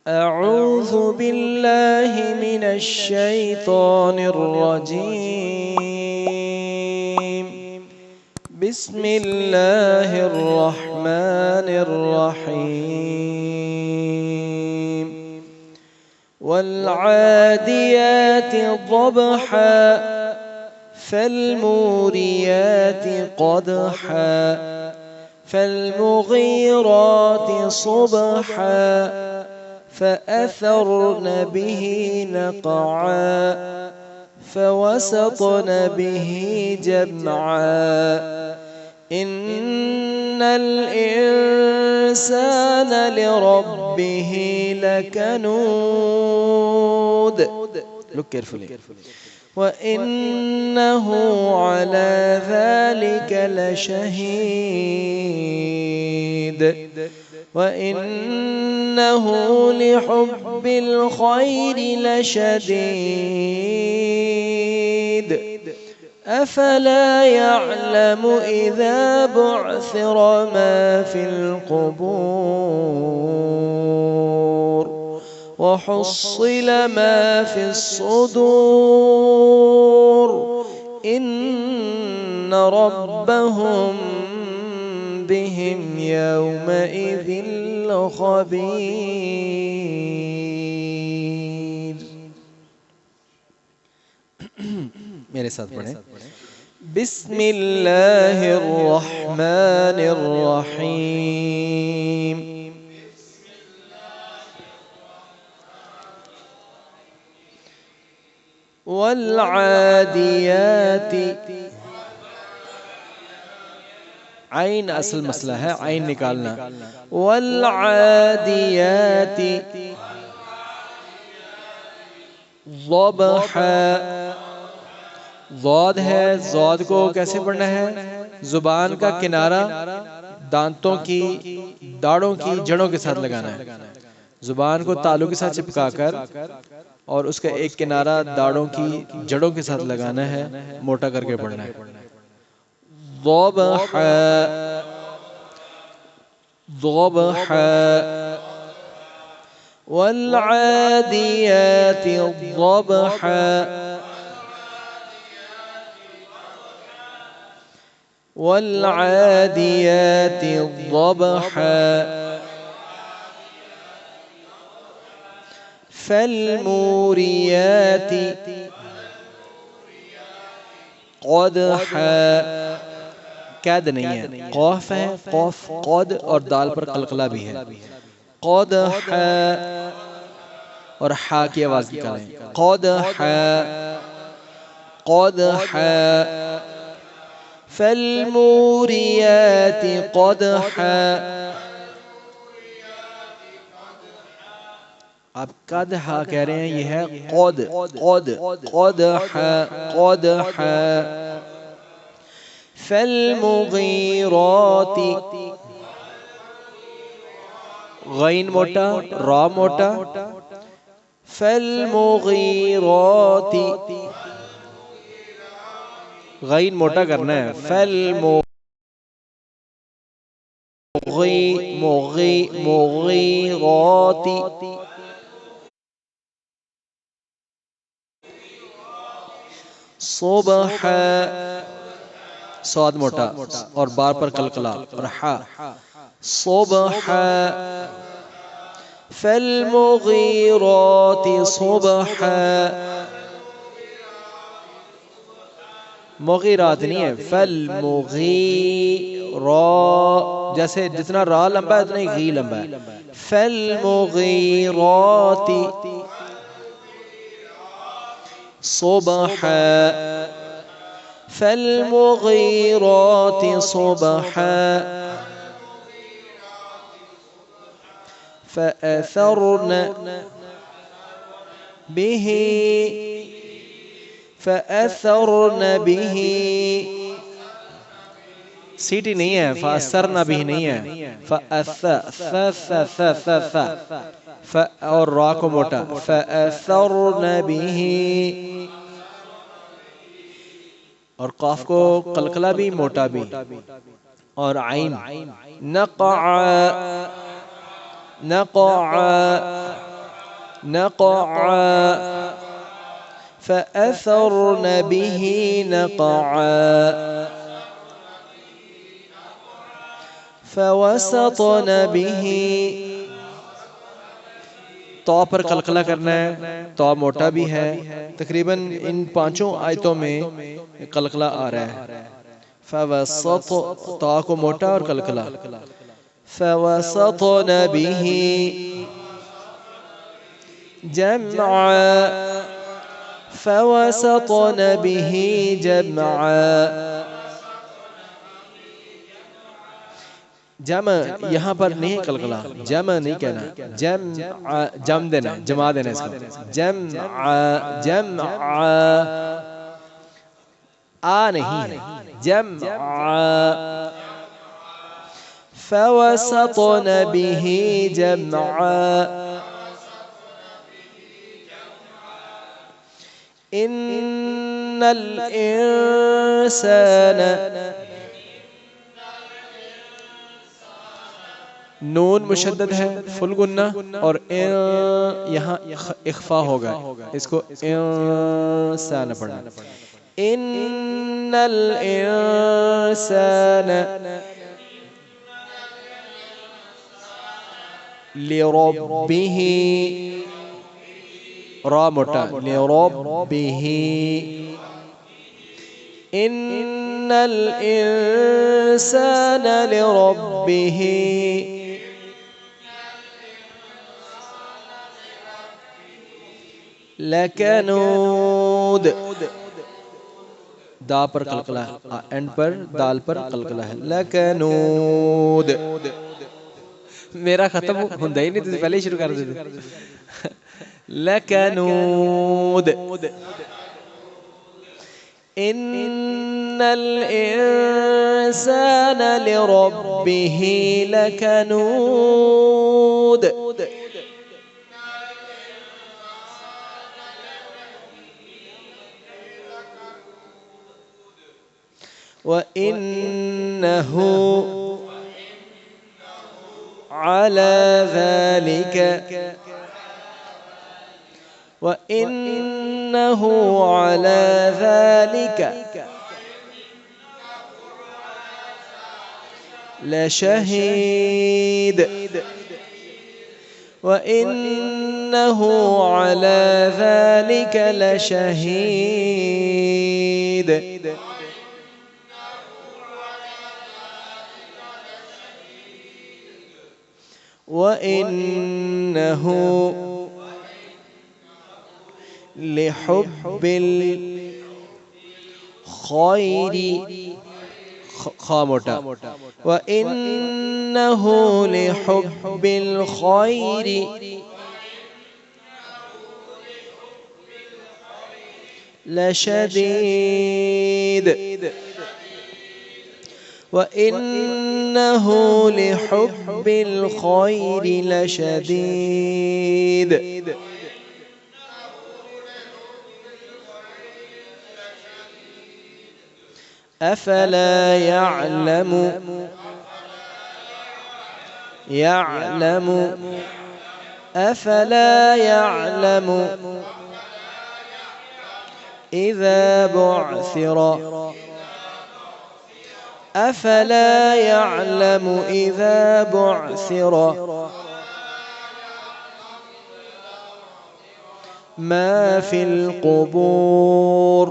أعوذ بالله من الشيطان الرجيم. بسم الله الرحمن الرحيم. والعاديات ضبحا فالموريات قدحا فالمغيرات صبحا فأثرن به نقعا فوسطن به جمعا إن الإنسان لربه لكنود. Look carefully. وإنه على ذلك لشهيد وإنه لحب الخير لشديد أفلا يعلم إذا بعثر ما في القبور وحصل ما في الصدور إن ربهم بهم يومئذ لخبير. میرے ساتھ پڑھیں. بسم اللہ الرحمن الرحیم. والعادیات. عین اصل مسئلہ ہے، عین نکالنا. والعادیات ضبحا. ضاد ہے، ضاد کو کیسے پڑھنا ہے؟ زبان کا کنارہ دانتوں کی داڑوں کی جڑوں کے ساتھ لگانا ہے. زبان کو تالو کے ساتھ چپکا کر اور اس کا ایک کنارہ داڑوں کی جڑوں کے ساتھ لگانا ہے، موٹا کر کے پڑھنا ہے. ضبحا ضبحا والعاديات ضبحا والعاديات ضبحا فالموريات قدحا. قید نہیں ہے، قوف ہے، قوف قد اور دال پر قلقلہ بھی ہے. قدحا اور حا کی آواز نکالیں. قدحا قدحا فالموريات قدحا. آپ قدحا کہہ رہے ہیں، یہ ہے قد قد قدحا قدحا. فالمغیرات. غین موٹا، را موٹا. فالمغیرات. غین موٹا کرنا ہے. فالمغیرات. صبحا. صاد موٹا اور بار پر قلقلہ اور حا. صبحا فالمغیرات صبحا. مغیرات نہیں ہے، فالمغیرات. جیسے جتنا را لمبا ہے اتنا ہی غی لمبا ہے. فالمغیرات صبحا فالمغيرات صبحا فأثرن به سیٹی نہیں ہے، فأثرن به نہیں ہے. اور را کو موٹا. فأثرن به اور قاف کو قلقلہ بھی موٹا بھی. اور عین. نقع نقع نقعا فأثرن به نقعا فوسطن به تو پر قلقلہ کرنا ہے، تو موٹا بھی ہے، تقریباً ان پانچوں آیتوں میں قلقلہ آ رہا ہے. فوسط تو کو موٹا اور قلقلہ. فوسطن به جمعا فوسطن به جمعا. جمع یہاں پر نہیں قلقلہ، جمع نہیں کہنا، جم دینا، جمع دینا اس کو. جمع جمع آ نہیں ہے، جمع. فوسطن به جمعا ان الانسان نون مشدد ہے فل گنہ اور یہاں اخفا ہوگا، اس کو انسان پڑھنا. ان الانسان لربه را موٹا لربه ان الانسان لربه لکنود. دا پر قلقلہ ہے، اینڈ پر دال پر قلقلہ ہے. لکنود میرا ختم ہوندہ ہی نہیں تھی، پہلے ہی شروع کر دیتے. لکنود ان الانسان لربه لکنود. وَإِنَّهُ عَلَى ذَلِكَ وَإِنَّهُ عَلَى ذَلِكَ لَشَهِيدٌ وَإِنَّهُ عَلَى ذَلِكَ لَشَهِيدٌ. وَإِنَّهُ لِحُبِّ الْخَيْرِ خاموٹا. وَإِنَّهُ لِحُبِّ الْخَيْرِ لَشَدِيدٌ. وَإِنَّهُ لِحُبِّ الْخَيْرِ لَشَدِيدٌ. أَفَلَا يَعْلَمُ أَفَلَا يَعْلَمُ إِذَا بُعْثِرَ أَفَلَا يَعْلَمُ إِذَا بُعْثِرَ مَا فِي الْقُبُورِ.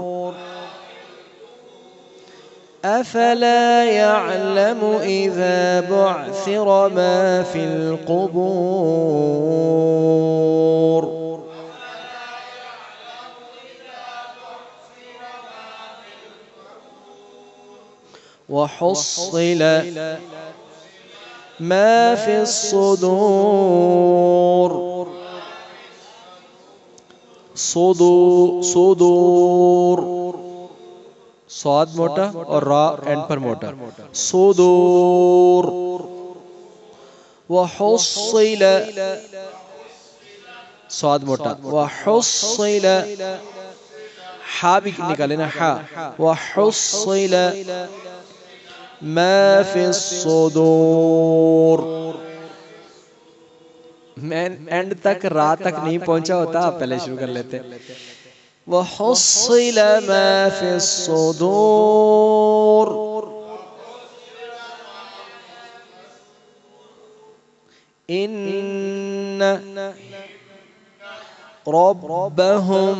أَفَلَا يَعْلَمُ إِذَا بُعْثِرَ مَا فِي الْقُبُورِ. وحصل ما في الصدور صدور صاد موٹا اور را اینڈ پر موٹا. صدور. وحصل صاد موٹا. وحصل حا بھی نکالنا حا. وحصل ما في الصدور میں اینڈ تک را تک نہیں پہنچا ہوتا، آپ پہلے شروع کر لیتے. وَحُصِّلَ مَا فِي الصُّدُورِ إِنَّ رَبَّهُمْ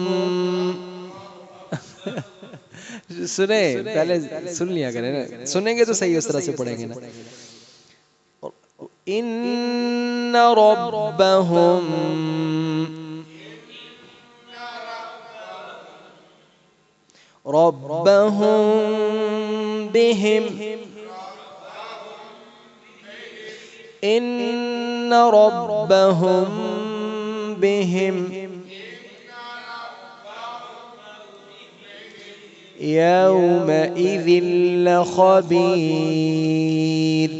سنیں، پہلے سن لیا کریں نا، سنیں گے تو صحیح اس طرح سے پڑھیں گے نا. إِنَّ رَبَّهُمْ بِهِمْ إِنَّ رَبَّهُمْ بِهِمْ يَوْمَئِذٍ لَخَبِيرٌ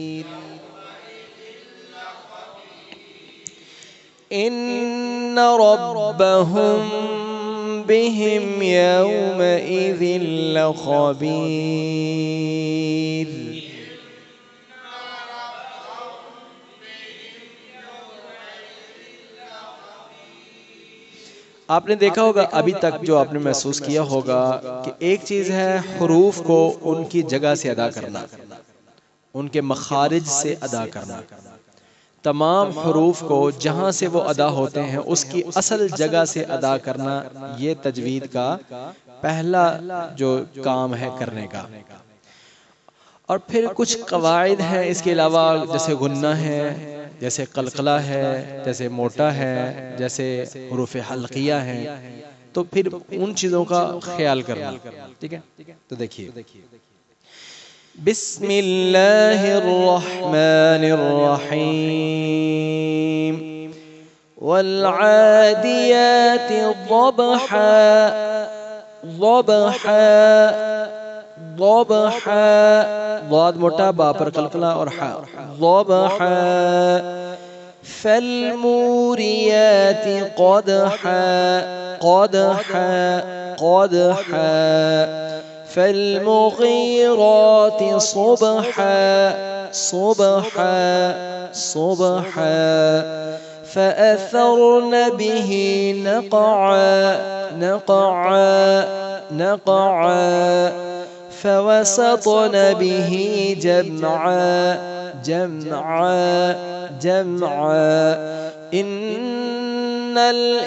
إِنَّ رَبَّهُمْ بِهِمْ يَوْمَئِذٍ لَخَبِيرٌ. آپ نے دیکھا ہوگا ابھی تک جو آپ نے محسوس کیا ہوگا کہ ایک چیز ہے حروف کو ان کی جگہ سے ادا کرنا، ان کے مخارج سے ادا کرنا. تمام حروف کو جہاں سے وہ ادا ہوتے ہیں اس کی اصل جگہ سے ادا کرنا، یہ تجوید کا پہلا جو کام ہے کرنے کا. اور پھر کچھ قواعد ہیں اس کے علاوہ، جیسے غنہ ہے، جیسے قلقلہ ہے، جیسے موٹا ہے، جیسے حروف حلقیہ ہیں. تو پھر ان چیزوں کا خیال کرنا. ٹھیک ہے، تو دیکھیے بسم اللہ الرحمن الرحیم والعادیات ضبحا ضبحا ضبحا، ضاد موٹا، با پر قلقلہ اور حا، ضبحا فالموریات قدحا قدحا قدحا فالمغیرات صبحا صبحا صبحا فأثرن به نقعا نقعا نقعا فوسطن به جمعا جمعا جمعا إن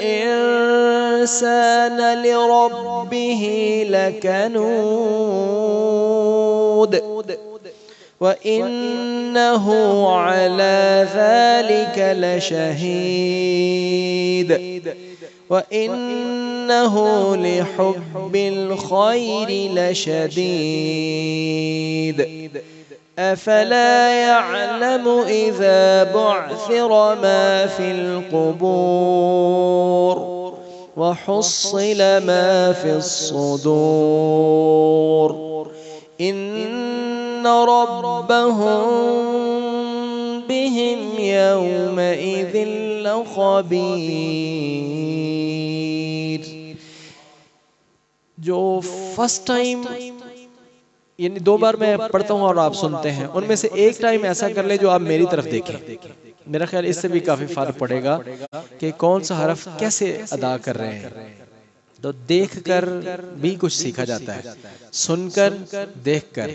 الإنسان لربه لكنود وإنه على ذلك لشهيد وإنه لحب الخير لشديد أفلا يعلم إذا بعثر ما في القبور وحصل ما في الصدور إن ربهم بهم يومئذ لخبير. جو فرسٹ ٹائم یعنی دو بار میں پڑھتا ہوں اور آپ سنتے ہیں، ان میں سے ایک ٹائم ایسا کر لے جو آپ میری طرف دیکھیں. میرا خیال اس سے بھی کافی فرق پڑے گا کہ کون سا حرف کیسے ادا کر رہے ہیں. تو دیکھ کر بھی کچھ سیکھا جاتا ہے، سن کر، دیکھ کر،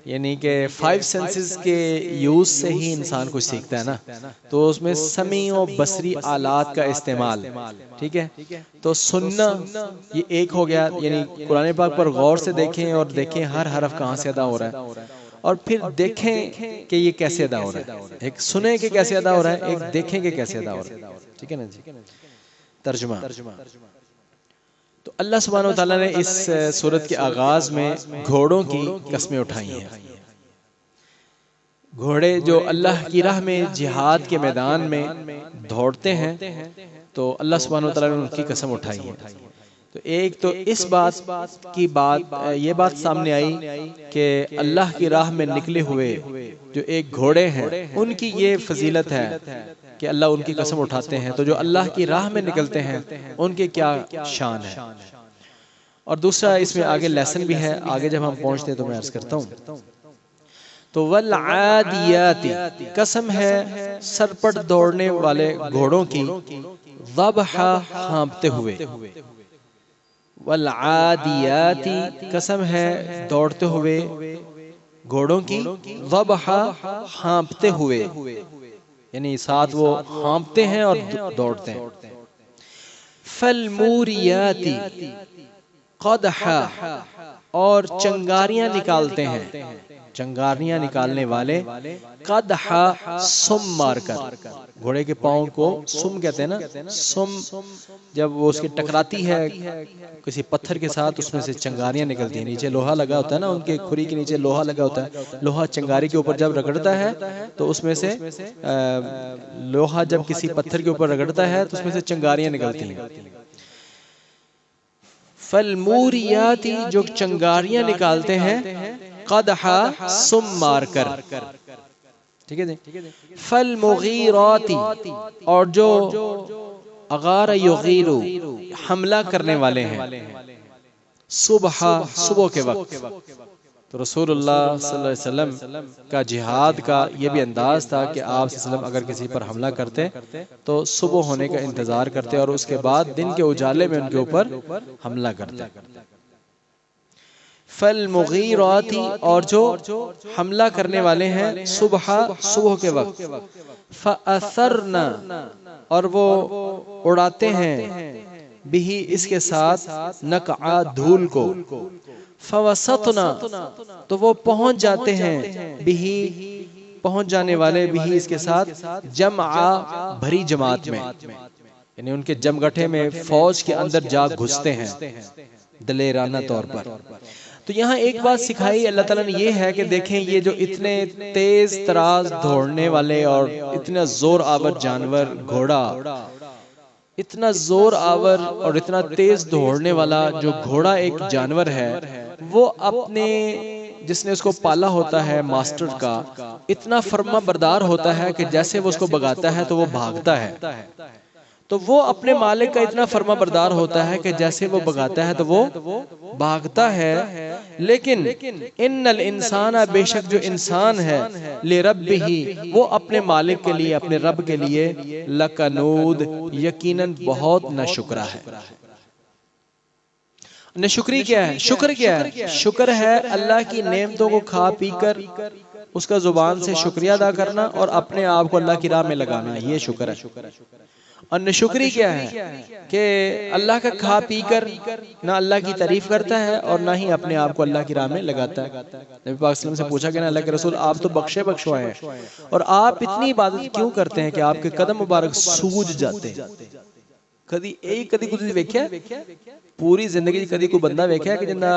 یعنی کہ 5 سینسز کے یوز سے ہی انسان کچھ سیکھتا ہے نا. تو اس میں سمیع و بصری آلات کا استعمال، ٹھیک ہے. تو سننا یہ ایک ہو گیا، یعنی قرآن پاک پر غور سے دیکھیں اور دیکھیں ہر حرف کہاں سے ادا ہو رہا ہے، اور پھر دیکھیں کہ یہ کیسے ادا ہو رہا ہے. ایک سنیں کہ کیسے ادا ہو رہا ہے، ایک دیکھیں کہ کیسے ادا ہو رہا ہے. ٹھیک ہے نا جی. ترجمہ. تو اللہ سبحانہ و تعالیٰ نے اس سورت کے آغاز میں گھوڑوں کی قسمیں اٹھائی ہیں. گھوڑے جو اللہ کی راہ میں جہاد کے میدان میں دوڑتے ہیں، تو اللہ سبحانہ و تعالیٰ نے ان کی قسم اٹھائی ہے. تو ایک تو اس بات کی یہ بات سامنے آئی کہ اللہ کی راہ میں نکلے ہوئے جو ایک گھوڑے ہیں ان کی یہ فضیلت ہے کہ اللہ ان کی قسم اٹھاتے ہیں. تو جو اللہ کی راہ میں نکلتے ہیں ان کے کیا شان ہے. اور دوسرا اس میں آگے لیسن بھی ہے، آگے جب ہم پہنچتے ہیں تو میں عرض کرتا ہوں. تو والعادیات قسم ہے سر پر دوڑنے والے گھوڑوں کی، ضبحا ہانپتے ہوئے، والعادیات قسم ہے دوڑتے ہوئے گھوڑوں کی، ضبحا ہانپتے ہوئے، یعنی ساتھ وہ ہانپتے ہیں اور دوڑتے ہیں۔ فالموریات قدحا اور چنگاریاں نکالتے ہیں، چنگاریاں نکالنے والے، قدحا سم مار کر، گھوڑے کے پاؤں کو سم کہتے ہیں نا، سم جب وہ اس کی ٹکراتی ہے کسی پتھر کے ساتھ اس میں سے چنگاریاں نکلتی ہیں، نیچے لوہا لگا ہوتا ہے نا، ان کے کھری کے نیچے لوہا لگا ہوتا ہے، لوہا چنگاری کے اوپر جب رگڑتا ہے تو اس میں سے لوہا جب کسی پتھر کے اوپر رگڑتا ہے تو اس میں سے چنگاریاں نکلتی ہیں۔ فالموریات جو چنگاریاں نکالتے ہیں، قدحا سم مار کر، ٹھیک ہے جی۔ فالمغیرات اور جو اغار یغیرو حملہ کرنے والے ہیں، صبح کے وقت۔ تو رسول اللہ صلی اللہ علیہ وسلم کا جہاد کا یہ بھی انداز تھا کہ آپ صلی اللہ علیہ وسلم اگر کسی پر حملہ کرتے تو صبح ہونے کا انتظار کرتے اور اس کے بعد دن کے اجالے میں ان کے اوپر حملہ کرتے۔ فالمغیرات اور جو حملہ کرنے والے ہیں صبح کے وقت، فاثرن اور وہ اڑاتے ہیں، بھی اس کے ساتھ، نقع دھول کو، فوسطنا تو وہ پہنچ جاتے ہیں، بھی پہنچ جانے والے، بھی اس کے ساتھ، جمع بھری جماعت میں، یعنی ان کے جمگٹھے میں فوج کے اندر جا گھستے ہیں دلیرانہ طور پر۔ تو یہاں ایک بات سکھائی اللہ تعالیٰ نے یہ ہے کہ دیکھیں یہ جو اتنے تیز تراز دوڑنے والے اور اتنا زور آور جانور گھوڑا، اتنا زور آور اور اتنا تیز دوڑنے والا جو گھوڑا ایک جانور ہے، وہ اپنے جس نے اس کو پالا ہوتا ہے ماسٹر کا، اتنا فرما بردار ہوتا ہے کہ جیسے وہ اس کو بگاتا ہے تو وہ بھاگتا ہے، تو وہ اپنے مالک کا اتنا فرما بردار ہوتا ہے کہ جیسے وہ بگاتا ہے تو وہ بھاگتا ہے۔ لیکن ان الانسان بے شک جو انسان ہے، لربہ وہ اپنے مالک کے لیے، اپنے رب کے لیے، لکنود یقیناً بہت ناشکرا ہے۔ ناشکری کیا ہے؟ شکر کیا ہے؟ شکر ہے اللہ کی نعمتوں کو کھا پی کر اس کا زبان سے شکریہ ادا کرنا اور اپنے آپ کو اللہ کی راہ میں لگانا، یہ شکر ہے۔ اور ناشکری کیا ہے کہ اللہ کا کھا پی کر نہ اللہ کی تعریف کرتا ہے اور نہ ہی اپنے آپ کو اللہ کی راہ میں لگاتا ہے۔ نبی پاک صلی اللہ علیہ وسلم سے پوچھا کہ اللہ کے رسول آپ تو بخشے بخشوائے ہیں اور آپ اتنی عبادت کیوں کرتے ہیں کہ آپ کے قدم مبارک سوج جاتے ہیں؟ کدی کوئی دیکھا پوری زندگی کدی کوئی بندہ دیکھا کہ جنہ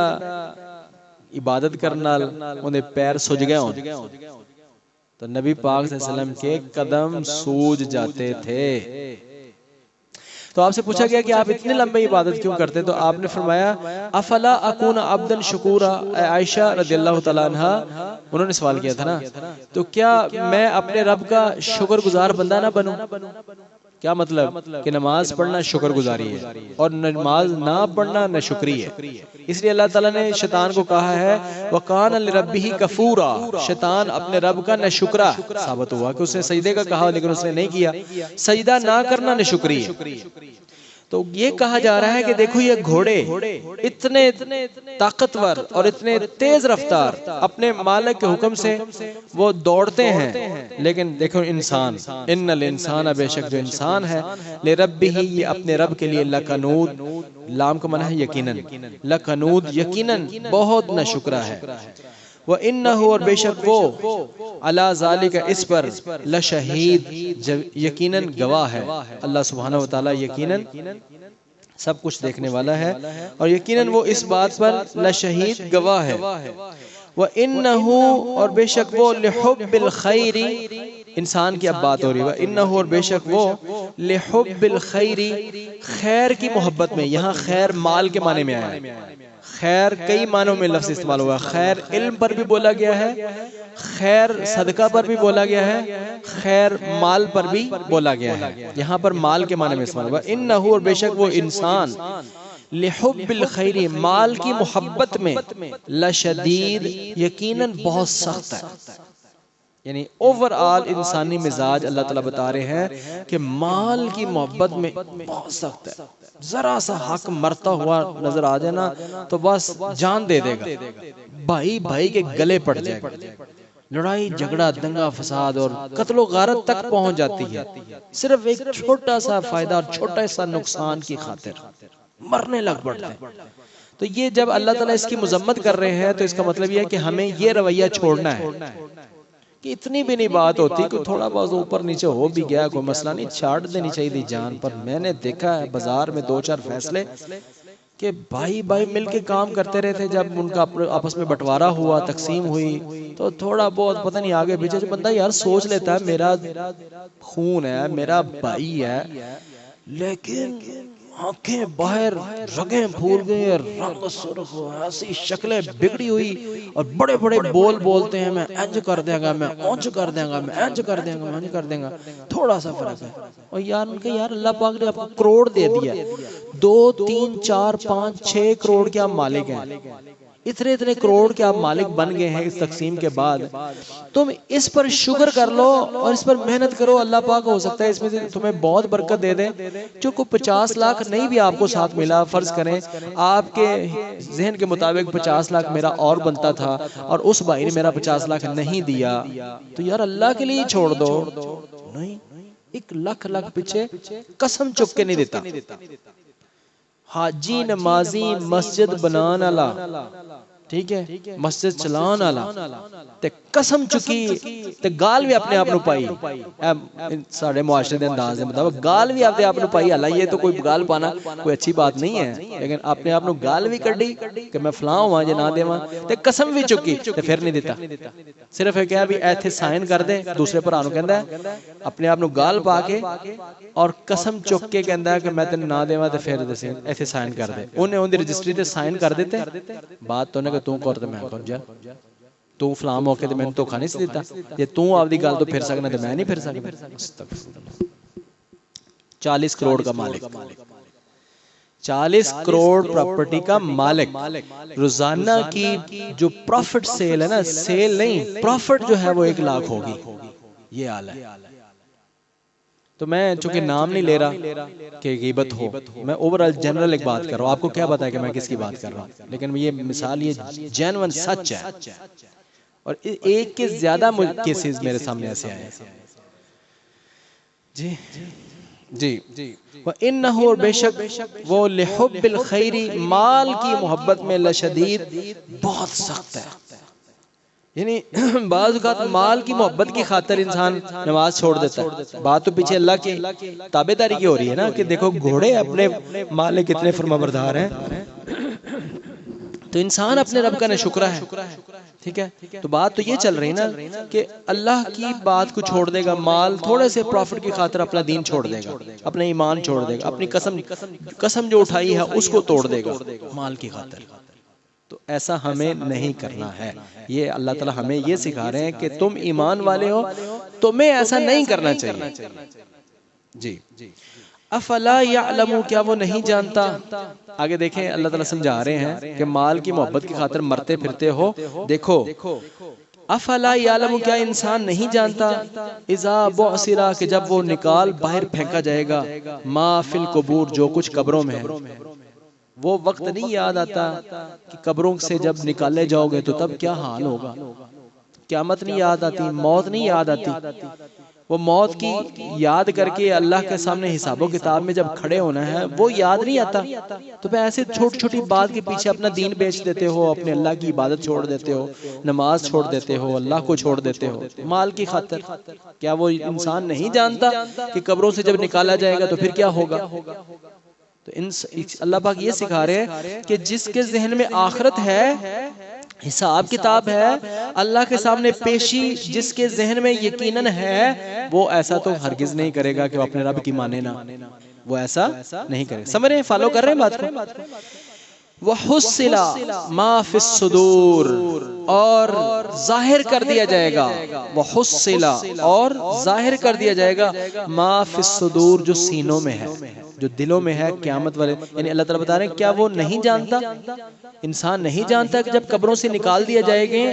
عبادت کرنا انہیں پیر سج گئے ہوں؟ تو نبی پاک صلی اللہ علیہ وسلم کے قدم سوج جاتے تھے۔ تو آپ سے پوچھا گیا کہ آپ اتنی لمبی عبادت کیوں کرتے؟ تو آپ نے فرمایا افلا اکون عبدا شکورا، اے عائشہ رضی اللہ تعالیٰ عنہ انہوں نے سوال کیا تھا نا، تو کیا میں اپنے رب کا شکر گزار بندہ نہ بنوں؟ کیا مطلب کہ نماز پڑھنا شکر گزاری ہے اور نماز نہ پڑھنا نہ شکری ہے۔ اس لیے اللہ تعالیٰ نے شیطان کو کہا ہے وَقَانَ لِرَبِّهِ كَفُورًا، شیطان اپنے رب کا نہ شکرا ثابت ہوا کہ اس نے سجدے کا کہا لیکن اس نے نہیں کیا، سجدہ نہ کرنا نہ شکری ہے۔ تو یہ کہا جا رہا ہے کہ دیکھو یہ گھوڑے اتنے طاقتور اور اتنے تیز رفتار اپنے مالک کے حکم سے وہ دوڑتے ہیں، لیکن دیکھو انسان، ان الانسان بے شک جو انسان ہے، لربہ یہ اپنے رب کے لیے لکنود، لام کا معنی ہے یقیناً، لکنود یقیناً بہت ناشکرا ہے۔ وَإِنَّهُ اور بے شک وہ عَلَى ذَلِكَ اس پر لشہید یقیناً گواہ ہے۔ اللہ سبحانہ وتعالی یقیناً سب کچھ دیکھنے والا ہے اور یقیناً وہ اس بات پر لشہید گواہ ہے۔ وَإِنَّهُ اور بے شک وہ لِحُبِّ الْخَيْرِ، انسان کی اب بات ہو رہی ہے، وَإِنَّهُ اور بے شک وہ لِحُبِّ الْخَيْرِ خیر کی محبت میں، یہاں خیر مال کے معنی میں آیا ہے۔ خیر کئی معنوں میں لفظ استعمال ہوا ہے، خیر علم پر بھی بولا گیا ہے، خیر صدقہ پر بھی بولا گیا ہے، خیر مال پر بھی بولا گیا ہے، یہاں پر مال کے معنی میں استعمال ہوا۔ انہو اور بے شک وہ انسان لحب الخیر مال کی محبت میں لشدید یقیناً بہت سخت ہے. یعنی اوور آل انسانی مزاج اللہ تعالیٰ بتا رہے ہیں کہ مال کی محبت میں بہت سخت ہے. ذرا سا حق مرتا ہوا نظر آ جائے نا تو بس جان دے دے گا, بھائی بھائی کے گلے پڑ جائے گا, لڑائی جھگڑا دنگا فساد اور قتل و غارت تک پہنچ جاتی ہے صرف ایک چھوٹا سا فائدہ اور چھوٹا سا نقصان کی خاطر مرنے لگ پڑتے ہیں. تو یہ جب اللہ تعالیٰ اس کی مذمت کر رہے ہیں تو اس کا مطلب یہ ہے کہ ہمیں یہ رویہ چھوڑنا ہے کہ اتنی بھی نہیں بات ہوتی, کوئی تھوڑا بہت اوپر نیچے ہو بھی گیا کوئی مسئلہ نہیں, چھاڑ دینی چاہیے تھی جان پر. میں نے دیکھا ہے بازار میں 2-4 فیصلے کہ بھائی بھائی مل کے کام کرتے رہے تھے, جب ان کا آپس میں بٹوارا ہوا تقسیم ہوئی تو تھوڑا بہت پتہ نہیں آگے پیچھے بندہ یار سوچ لیتا ہے میرا خون ہے میرا بھائی ہے, لیکن آنکھیں باہر رگیں پھول گئی اور رنگ سرخ ایسی شکلیں بگڑی ہوئی اور بڑے بڑے بول بولتے ہیں میں انج کر دیں گا, میں اونچ کر دیں گا, میں انج کر دیں گا, میں انج کر دیں گا. تھوڑا سا فرق ہے. اور یار ان کے یار اللہ پاک نے آپ کو کروڑ دے دیا, 2, 3, 4, 5, 6 کروڑ کے آپ مالک ہیں, اتنے کروڑ کے آپ مالک بن گئے ہیں اس تقسیم کے بعد. تم اس پر شکر کر لو اور اس پر محنت کرو, اللہ پاک ہو سکتا ہے اس میں سے تمہیں بہت برکت دے دے. جو کو 50 لاکھ نہیں بھی آپ کو ساتھ ملا, فرض کریں آپ کے ذہن کے مطابق 50 لاکھ میرا اور بنتا تھا اور اس بھائی نے میرا 50 لاکھ نہیں دیا, تو یار اللہ کے لیے چھوڑ دو. نہیں, 1 لاکھ پیچھے قسم چک کے نہیں دیتا. حاجی نمازی مسجد بنان والا, ٹھیک ہے, مسجد چلان والا تے قسم چکی تے گال بھی اپنے آپ نو پائی, ساڑھے معاشرے دے انداز دے مطابق گال بھی اپنے آپ نو پائی. حالانکہ یہ تو کوئی گال پانا کوئی اچھی بات نہیں ہے, لیکن اپنے آپ نو گال بھی کڈی کہ میں فلاں ہواں جے نہ دیواں, تے قسم بھی چکی تے پھر نہیں دیتا. صرف ہے کہ بھی ایتھے سائن کر دے, دوسرے بھرا نو کہندا ہے اپنے آپ نو گال پا کے اور قسم چک کے کہندا ہے کہ میں تینوں نہ دیواں تے پھر دسے ایتھے سائن کر دے. انہیں اون دی رجسٹری تے سائن کر دیتے, بات تو نے کہ تو کر تے میں کون جا, تو فلاں موقع تے میں نے دھوکا نہیں سی دیتا, یہ تو آپ دی گل تو پھر سکنا تے میں نہیں پھر سکتا. 40 کروڑ کا مالک, 40 کروڑ پراپرٹی کا مالک, روزانہ کی جو پروفٹ سیل ہے نا, سیل نہیں پروفٹ جو ہے وہ 1 لاکھ ہوگی. یہ حال ہے. تو میں چونکہ نام نہیں لے رہا کہ غیبت ہو, میں اوورال جنرل ایک بات کر رہا ہوں. آپ کو کیا پتا ہے کہ میں کس کی بات کر رہا ہوں, لیکن یہ مثال یہ جینون سچ ہے, اور ایک کے زیادہ کیسز میرے سامنے ایسے آئے ہیں. جی جی وَإِنَّهُ اور بے شک وہ لِحُبِّ الْخَيْرِ مال کی محبت میں لشدید بہت سخت ہے. یعنی بعض اوقات مال کی محبت کی خاطر انسان نماز چھوڑ دیتا ہے. بات تو پیچھے اللہ کی تابعداری کی ہو رہی ہے نا, کہ دیکھو گھوڑے اپنے مالک کتنے فرمانبردار ہیں, تو انسان اپنے رب کا ناشکرہ ہے. ٹھیک ہے, تو بات تو یہ چل رہی نا کہ اللہ کی بات کو چھوڑ دے گا, مال تھوڑے سے پروفٹ کی خاطر اپنا دین چھوڑ دے گا, اپنا ایمان چھوڑ دے گا, اپنی قسم جو اٹھائی ہے اس کو توڑ دے گا مال کی خاطر. تو ایسا ہمیں نہیں کرنا ہے. یہ اللہ تعالی ہمیں یہ سکھا رہے ہیں کہ تم ایمان والے ہو, تمہیں ایسا نہیں کرنا چاہیے. جی افلا یعلم, کیا وہ نہیں جانتا. آگے دیکھیں اللہ تعالیٰ سمجھا رہے ہیں کہ مال کی محبت کی خاطر مرتے پھرتے ہو. دیکھو افلا یعلم, کیا انسان نہیں جانتا, اذا بعثر, کہ جب وہ نکال باہر پھینکا جائے گا, ما فی القبور, جو کچھ قبروں میں ہے. وہ وقت نہیں یاد آتا کہ قبروں سے جب نکالے جاؤ گے تو تب کیا حال ہوگا. قیامت نہیں یاد آتی, موت نہیں یاد آتی. وہ موت کی یاد کر کے اللہ کے سامنے حساب و کتاب میں جب کھڑے ہونا ہے وہ یاد نہیں آتا. تو پھر ایسے چھوٹی چھوٹی بات کے پیچھے اپنا دین بیچ دیتے ہو, اپنے اللہ کی عبادت چھوڑ دیتے ہو, نماز چھوڑ دیتے ہو, اللہ کو چھوڑ دیتے ہو مال کی خاطر. کیا وہ انسان نہیں جانتا کہ قبروں سے جب نکالا جائے گا تو پھر کیا ہوگا. تو اللہ پاک یہ سکھا رہے ہیں کہ جس کے ذہن میں آخرت ہے, حساب کتاب ہے, اللہ کے سامنے پیشی جس کے ذہن میں یقیناً ہے, وہ ایسا تو ہرگز نہیں کرے گا کہ وہ اپنے رب کی مانے نا. وہ ایسا نہیں کرے. سمجھ رہے ہیں, فالو کر رہے ہیں بات کو. وَحُصِّلَ مَا فِي الصُّدُورِ اور ظاہر کر دیا جائے گا، وَحُصِّلَ اور ظاہر کر دیا جائے گا، مَا فِي الصُّدُورِ جو سینوں میں ہے، جو دلوں میں ہے قیامت والے. یعنی اللہ تعالیٰ بتا رہے ہیں کیا وہ نہیں جانتا، انسان نہیں جانتا کہ جب قبروں سے نکال دیا جائے گے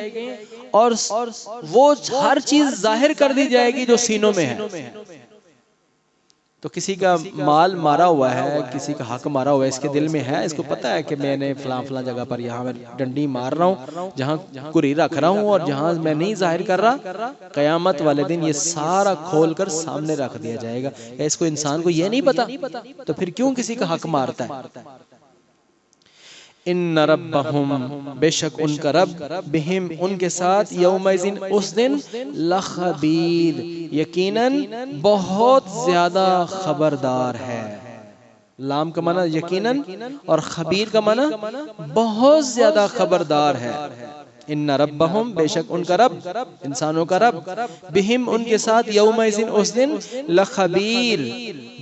اور وہ ہر چیز ظاہر کر دی جائے گی جو سینوں میں ہے. تو کسی کا مال مارا ہوا ہے، کسی کا حق مارا ہوا ہے، اس کے دل میں ہے، اس کو پتا ہے کہ میں نے فلاں فلاں جگہ پر یہاں میں ڈنڈی مار رہا ہوں، جہاں کری رکھ رہا ہوں اور جہاں میں نہیں ظاہر کر رہا، قیامت والے دن یہ سارا کھول کر سامنے رکھ دیا جائے گا. اس کو انسان کو یہ نہیں پتا تو پھر کیوں کسی کا حق مارتا ہے؟ ان ربہم بے شک ان کا رب بہم ان کے ساتھ یومئذ اس دن لخبیر یقیناً بہت زیادہ خبردار ہے. لام کا معنی یقیناً اور خبیر کا معنی بہت زیادہ خبردار ہے. ان ربہم بے شک ان کا رب، انسانوں کا رب، بہم ان کے ساتھ یومئذ اس دن لخبیر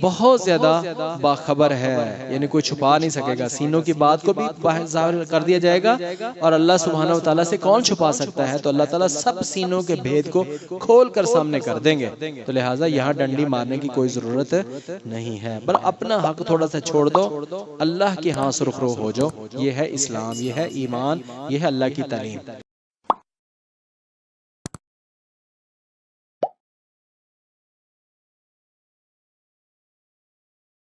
بہت زیادہ باخبر ہے. یعنی کوئی چھپا نہیں سکے گا، سینوں کی بات کو بھی ظاہر کر دیا جائے گا اور اللہ سبحانہ وتعالیٰ سے کون چھپا سکتا ہے؟ تو اللہ تعالیٰ سب سینوں کے بھید کو کھول کر سامنے کر دیں گے. تو لہٰذا یہاں ڈنڈی مارنے کی کوئی ضرورت نہیں ہے، بس اپنا حق تھوڑا سا چھوڑ دو، اللہ کے ہاں سرخرو ہو جاؤ. یہ ہے اسلام، یہ ہے ایمان، یہ ہے اللہ کی تعلیم.